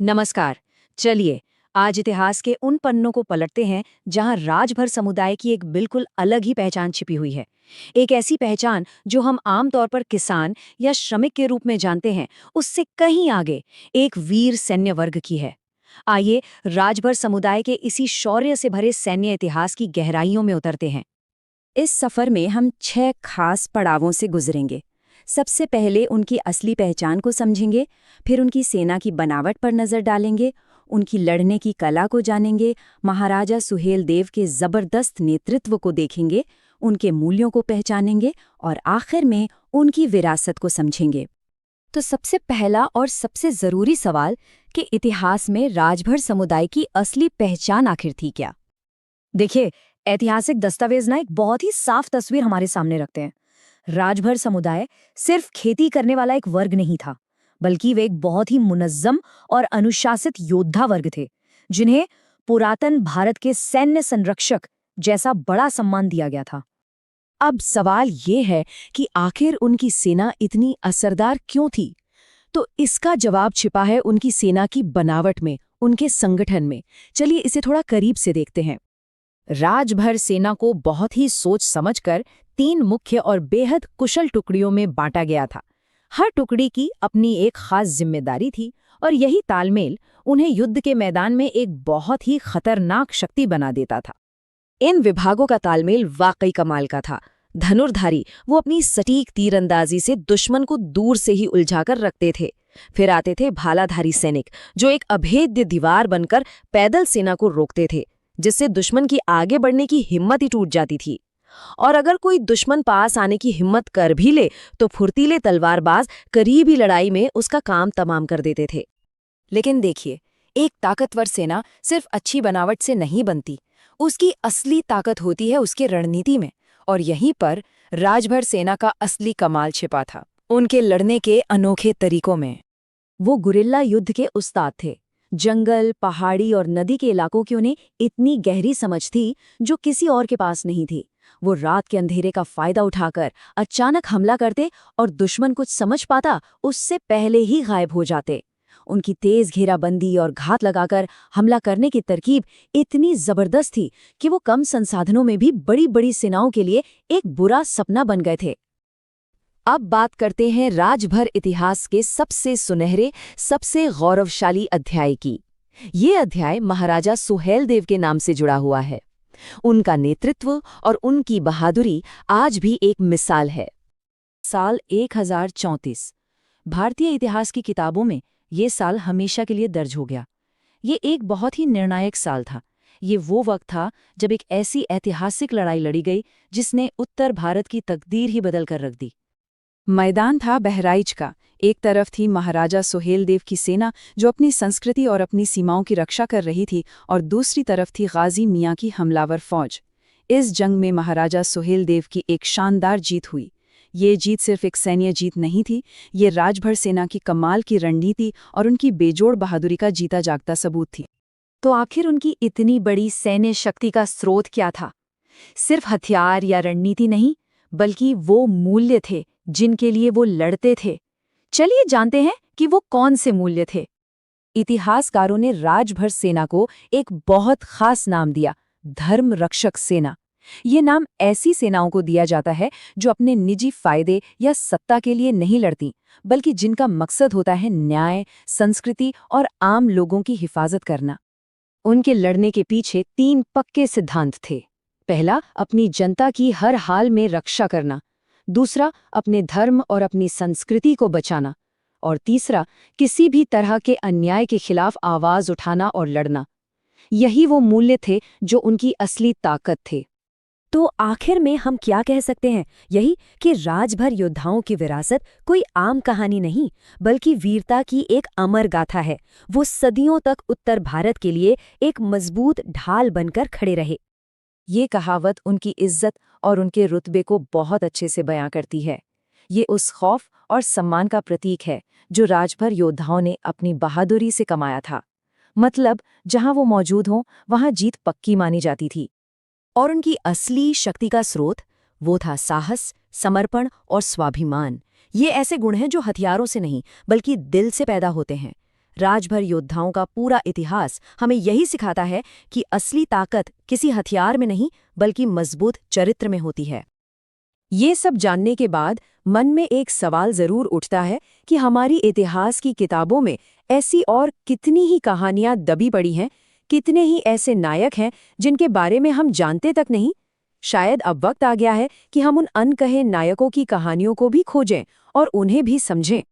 नमस्कार। चलिए आज इतिहास के उन पन्नों को पलटते हैं जहां राजभर समुदाय की एक बिल्कुल अलग ही पहचान छिपी हुई है। एक ऐसी पहचान जो हम आमतौर पर किसान या श्रमिक के रूप में जानते हैं, उससे कहीं आगे एक वीर सैन्य वर्ग की है। आइए राजभर समुदाय के इसी शौर्य से भरे सैन्य इतिहास की गहराइयों में उतरते हैं। इस सफर में हम 6 खास पड़ावों से गुजरेंगे। सबसे पहले उनकी असली पहचान को समझेंगे, फिर उनकी सेना की बनावट पर नजर डालेंगे, उनकी लड़ने की कला को जानेंगे, महाराजा सुहेल देव के जबरदस्त नेतृत्व को देखेंगे, उनके मूल्यों को पहचानेंगे और आखिर में उनकी विरासत को समझेंगे। तो सबसे पहला और सबसे जरूरी सवाल कि इतिहास में राजभर समुदाय की असली पहचान आखिर थी क्या? देखिए, ऐतिहासिक दस्तावेज ना एक बहुत ही साफ तस्वीर हमारे सामने रखते हैं। राजभर समुदाय सिर्फ खेती करने वाला एक वर्ग नहीं था, बल्कि वे एक बहुत ही मुनज्जम और अनुशासित योद्धा वर्ग थे, जिन्हें पुरातन भारत के सैन्य संरक्षक जैसा बड़ा सम्मान दिया गया था। अब सवाल ये है कि आखिर उनकी सेना इतनी असरदार क्यों थी? तो इसका जवाब छिपा है उनकी सेना की बनावट में, उनके संगठन में। चलिए इसे थोड़ा करीब से देखते हैं। राजभर सेना को बहुत ही सोच समझकर 3 मुख्य और बेहद कुशल टुकड़ियों में बांटा गया था। हर टुकड़ी की अपनी एक खास जिम्मेदारी थी और यही तालमेल उन्हें युद्ध के मैदान में एक बहुत ही खतरनाक शक्ति बना देता था। इन विभागों का तालमेल वाकई कमाल का था। धनुर्धारी वो अपनी सटीक तीरंदाजी से दुश्मन को दूर से ही उलझाकर रखते थे। फिर आते थे भालाधारी सैनिक, जो एक अभेद्य दीवार बनकर पैदल सेना को रोकते थे, जिससे दुश्मन की आगे बढ़ने की हिम्मत ही टूट जाती थी। और अगर कोई दुश्मन पास आने की हिम्मत कर भी ले तो फुर्तीले तलवारबाज करीबी लड़ाई में उसका काम तमाम कर देते थे। लेकिन देखिए, एक ताकतवर सेना सिर्फ अच्छी बनावट से नहीं बनती, उसकी असली ताकत होती है उसके रणनीति में। और यहीं पर राजभर सेना का असली कमाल छिपा था, उनके लड़ने के अनोखे तरीकों में। वो गुरिल्ला युद्ध के उस्ताद थे। जंगल, पहाड़ी और नदी के इलाकों की उन्हें इतनी गहरी समझ थी जो किसी और के पास नहीं थी। वो रात के अंधेरे का फायदा उठाकर अचानक हमला करते और दुश्मन कुछ समझ पाता उससे पहले ही गायब हो जाते। उनकी तेज घेराबंदी और घात लगाकर हमला करने की तरकीब इतनी जबरदस्त थी कि वो कम संसाधनों में भी बड़ी बड़ी सेनाओं के लिए एक बुरा सपना बन गए थे। अब बात करते हैं राजभर इतिहास के सबसे सुनहरे, सबसे गौरवशाली अध्याय की। ये अध्याय महाराजा सुहेल देव के नाम से जुड़ा हुआ है। उनका नेतृत्व और उनकी बहादुरी आज भी एक मिसाल है। साल 1034। भारतीय इतिहास की किताबों में ये साल हमेशा के लिए दर्ज हो गया। ये एक बहुत ही निर्णायक साल था। ये वो वक्त था जब एक ऐसी ऐतिहासिक लड़ाई लड़ी गई जिसने उत्तर भारत की तकदीर ही बदल कर रख दी। मैदान था बहराइच का। एक तरफ थी महाराजा सुहेल देव की सेना जो अपनी संस्कृति और अपनी सीमाओं की रक्षा कर रही थी, और दूसरी तरफ थी गाजी मियाँ की हमलावर फौज। इस जंग में महाराजा सुहेल देव की एक शानदार जीत हुई। ये जीत सिर्फ एक सैन्य जीत नहीं थी, ये राजभर सेना की कमाल की रणनीति और उनकी बेजोड़ बहादुरी का जीता जागता सबूत थी। तो आखिर उनकी इतनी बड़ी सैन्य शक्ति का स्रोत क्या था? सिर्फ हथियार या रणनीति नहीं, बल्कि वो मूल्य थे जिनके लिए वो लड़ते थे। चलिए जानते हैं कि वो कौन से मूल्य थे। इतिहासकारों ने राजभर सेना को एक बहुत खास नाम दिया, धर्म रक्षक सेना। ये नाम ऐसी सेनाओं को दिया जाता है जो अपने निजी फायदे या सत्ता के लिए नहीं लड़ती, बल्कि जिनका मकसद होता है न्याय, संस्कृति और आम लोगों की हिफाजत करना। उनके लड़ने के पीछे 3 पक्के सिद्धांत थे। पहला, अपनी जनता की हर हाल में रक्षा करना। दूसरा, अपने धर्म और अपनी संस्कृति को बचाना। और तीसरा, किसी भी तरह के अन्याय के खिलाफ आवाज उठाना और लड़ना। यही वो मूल्य थे जो उनकी असली ताकत थे। तो आखिर में हम क्या कह सकते हैं? यही कि राजभर योद्धाओं की विरासत कोई आम कहानी नहीं, बल्कि वीरता की एक अमर गाथा है। वो सदियों तक उत्तर भारत के लिए एक मजबूत ढाल बनकर खड़े रहे। ये कहावत उनकी इज्जत और उनके रुतबे को बहुत अच्छे से बयां करती है। ये उस खौफ और सम्मान का प्रतीक है जो राजभर योद्धाओं ने अपनी बहादुरी से कमाया था। मतलब जहां वो मौजूद हों, वहां जीत पक्की मानी जाती थी। और उनकी असली शक्ति का स्रोत वो था साहस, समर्पण और स्वाभिमान। ये ऐसे गुण हैं जो हथियारों से नहीं, बल्कि दिल से पैदा होते हैं। राजभर योद्धाओं का पूरा इतिहास हमें यही सिखाता है कि असली ताकत किसी हथियार में नहीं बल्कि मजबूत चरित्र में होती है। ये सब जानने के बाद मन में एक सवाल जरूर उठता है कि हमारी इतिहास की किताबों में ऐसी और कितनी ही कहानियां दबी पड़ी हैं, कितने ही ऐसे नायक हैं जिनके बारे में हम जानते तक नहीं। शायद अब वक्त आ गया है कि हम उन अनकहे नायकों की कहानियों को भी खोजें और उन्हें भी समझें।